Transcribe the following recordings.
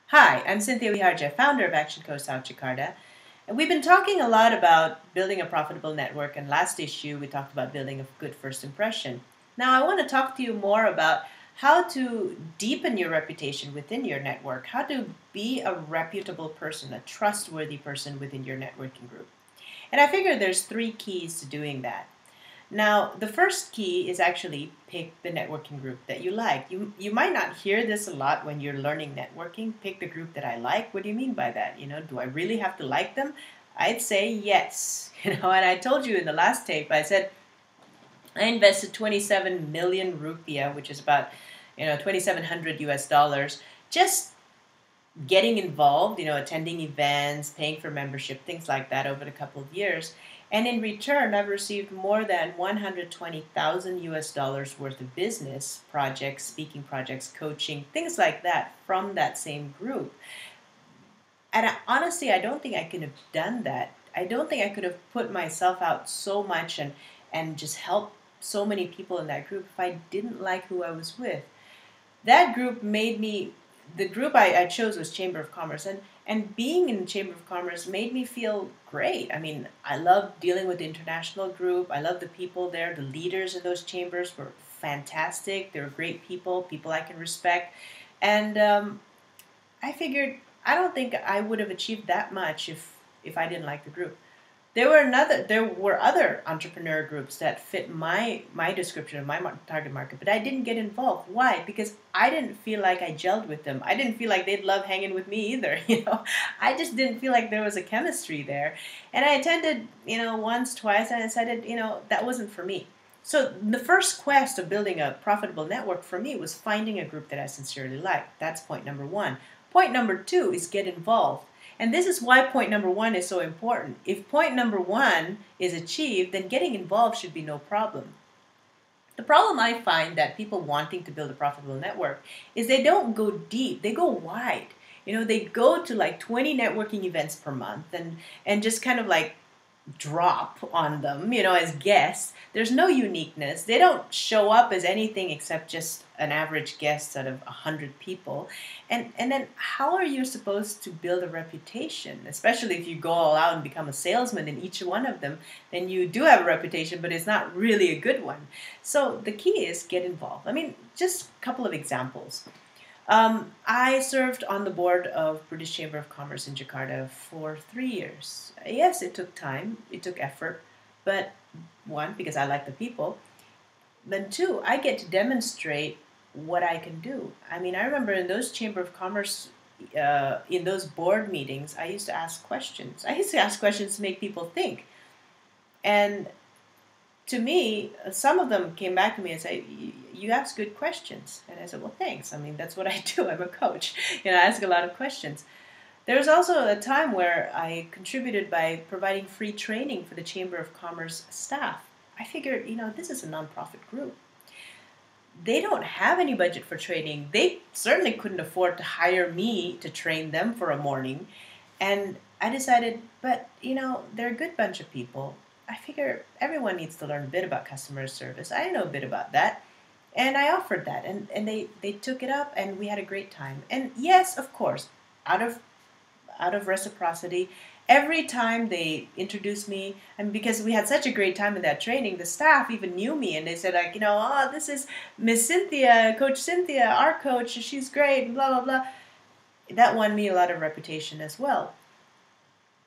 Hi, I'm Cynthia Wihardja, founder of Action Co South Jakarta. And we've been talking a lot about building a profitable network, and last issue we talked about building a good first impression. Now I want to talk to you more about how to deepen your reputation within your network, how to be a reputable person, a trustworthy person within your networking group. And I figure there's three keys to doing that. Now, the first key is actually pick the networking group that you like. You might not hear this a lot when you're learning networking. Pick the group that I like. What do you mean by that? Do I really have to like them? I'd say yes. And I told you in the last tape, I said I invested 27 million rupiah, which is about 2,700 US dollars, just getting involved, attending events, paying for membership, things like that over a couple of years. And in return, I've received more than 120,000 US dollars worth of business projects, speaking projects, coaching, things like that from that same group. And honestly, I don't think I could have done that. I don't think I could have put myself out so much and just helped so many people in that group if I didn't like who I was with. That group made me, the group I chose was Chamber of Commerce, and being in the Chamber of Commerce made me feel great. I mean, I love dealing with the international group. I love the people there. The leaders in those chambers were fantastic. They were great people I can respect. And I figured I don't think I would have achieved that much if I didn't like the group. There were other entrepreneur groups that fit my description of my target market, but I didn't get involved. Why? Because I didn't feel like I gelled with them. I didn't feel like they'd love hanging with me either. I just didn't feel like there was a chemistry there. And I attended, once, twice, and I decided, that wasn't for me. So the first quest of building a profitable network for me was finding a group that I sincerely liked. That's point number one. Point number two is get involved. And this is why point number one is so important. If point number one is achieved, then getting involved should be no problem. The problem I find that people wanting to build a profitable network is they don't go deep, they go wide. They go to like 20 networking events per month and just kind of like drop on them, as guests. There's no uniqueness. They don't show up as anything except just an average guest out of 100 people. And then how are you supposed to build a reputation? Especially if you go all out and become a salesman in each one of them, then you do have a reputation, but it's not really a good one. So the key is get involved. I mean, just a couple of examples. I served on the board of British Chamber of Commerce in Jakarta for 3 years. Yes, it took time, it took effort, but one, because I like the people, then two, I get to demonstrate what I can do. I mean, I remember in those Chamber of Commerce, in those board meetings, I used to ask questions. I used to ask questions to make people think. And to me, some of them came back to me and said, "You ask good questions." And I said, "Well, thanks. I mean, that's what I do. I'm a coach. I ask a lot of questions." There was also a time where I contributed by providing free training for the Chamber of Commerce staff. I figured, this is a nonprofit group. They don't have any budget for training. They certainly couldn't afford to hire me to train them for a morning. And I decided, but, they're a good bunch of people. I figure everyone needs to learn a bit about customer service. I know a bit about that. And I offered that. And they took it up and we had a great time. And yes, of course, out of reciprocity, every time they introduced me, and because we had such a great time in that training, the staff even knew me and they said like, "Oh, this is Miss Cynthia, Coach Cynthia, our coach, she's great, blah, blah, blah." That won me a lot of reputation as well.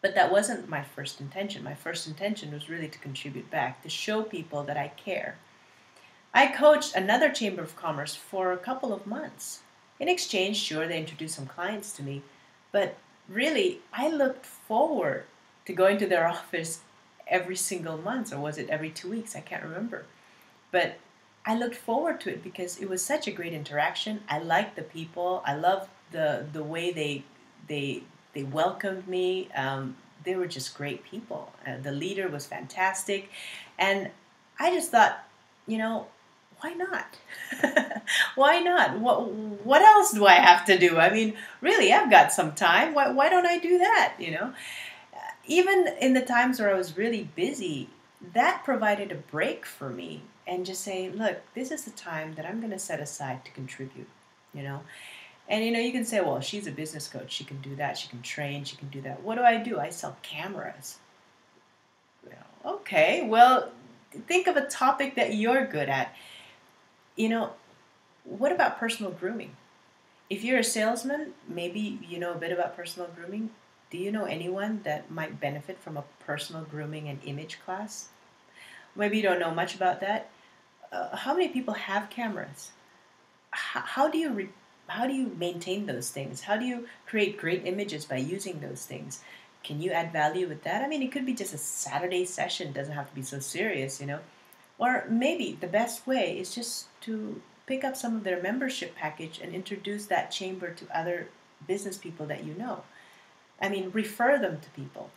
But that wasn't my first intention. My first intention was really to contribute back, to show people that I care. I coached another Chamber of Commerce for a couple of months. In exchange, sure, they introduced some clients to me, but really, I looked forward to going to their office every single month, or was it every 2 weeks? I can't remember. But I looked forward to it because it was such a great interaction. I liked the people. I loved the way they welcomed me. They were just great people. The leader was fantastic. And I just thought, why not? Why not? What else do I have to do? I mean, really, I've got some time. Why don't I do that? Even in the times where I was really busy, that provided a break for me and just say, look, this is the time that I'm going to set aside to contribute, And you can say, well, she's a business coach. She can do that. She can train. She can do that. What do? I sell cameras. Okay, well, think of a topic that you're good at. You know, what about personal grooming? If you're a salesman, maybe you know a bit about personal grooming. Do you know anyone that might benefit from a personal grooming and image class? Maybe you don't know much about that. How many people have cameras? How do you how do you maintain those things? How do you create great images by using those things? Can you add value with that? I mean, it could be just a Saturday session. It doesn't have to be so serious. Or maybe the best way is just to pick up some of their membership package and introduce that chamber to other business people that you know. I mean, refer them to people.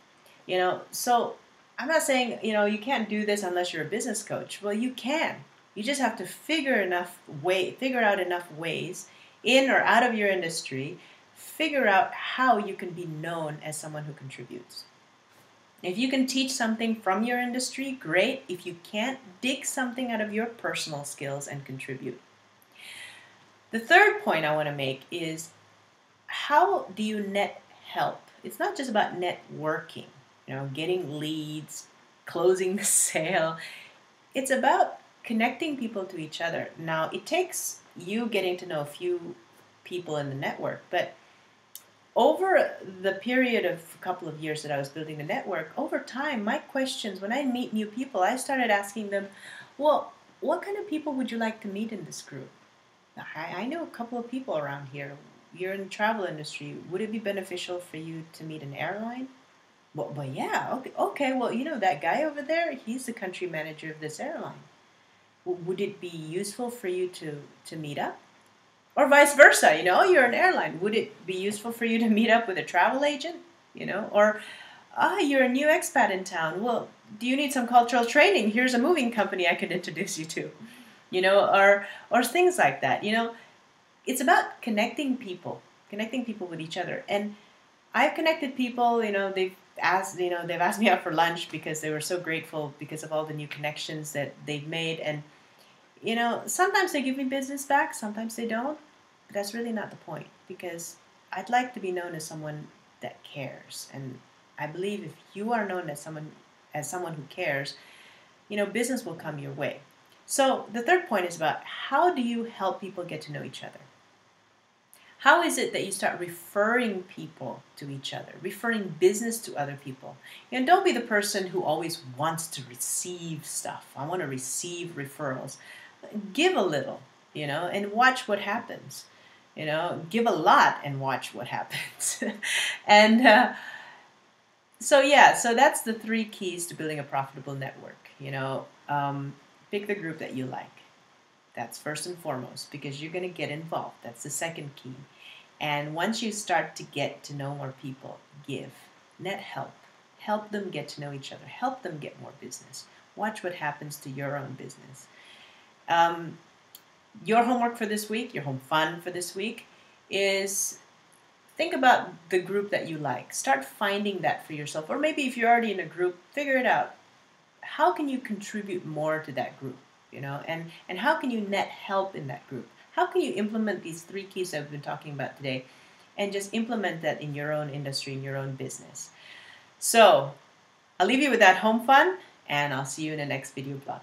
So I'm not saying, you can't do this unless you're a business coach. Well, you can. You just have to figure out enough ways in or out of your industry, figure out how you can be known as someone who contributes. If you can teach something from your industry, great. If you can't, dig something out of your personal skills and contribute. The third point I want to make is, how do you net help? It's not just about networking, getting leads, closing the sale. It's about connecting people to each other. Now, it takes you getting to know a few people in the network, but over the period of a couple of years that I was building the network, over time, my questions, when I meet new people, I started asking them, well, what kind of people would you like to meet in this group? I know a couple of people around here. You're in the travel industry. Would it be beneficial for you to meet an airline? Well, yeah. Okay. Well, that guy over there, he's the country manager of this airline. Would it be useful for you to meet up? Or vice versa, you're an airline. Would it be useful for you to meet up with a travel agent? Or, you're a new expat in town. Well, do you need some cultural training? Here's a moving company I could introduce you to. Or things like that. It's about connecting people with each other. And I've connected people, they've asked me out for lunch because they were so grateful because of all the new connections that they've made. And sometimes they give me business back, sometimes they don't. But that's really not the point, because I'd like to be known as someone that cares. And I believe if you are known as someone who cares, business will come your way. So the third point is about, how do you help people get to know each other? How is it that you start referring people to each other, referring business to other people? Don't be the person who always wants to receive stuff. I want to receive referrals. Give a little, and watch what happens. Give a lot and watch what happens. And so that's the 3 keys to building a profitable network. Pick the group that you like. That's first and foremost, because you're going to get involved. That's the second key. And once you start to get to know more people, give. Net help. Help them get to know each other. Help them get more business. Watch what happens to your own business. Your homework for this week, your home fun for this week, is think about the group that you like. Start finding that for yourself. Or maybe if you're already in a group, figure it out. How can you contribute more to that group? And how can you net help in that group? How can you implement these 3 keys that we've been talking about today and just implement that in your own industry, in your own business? So I'll leave you with that home fun, and I'll see you in the next video blog.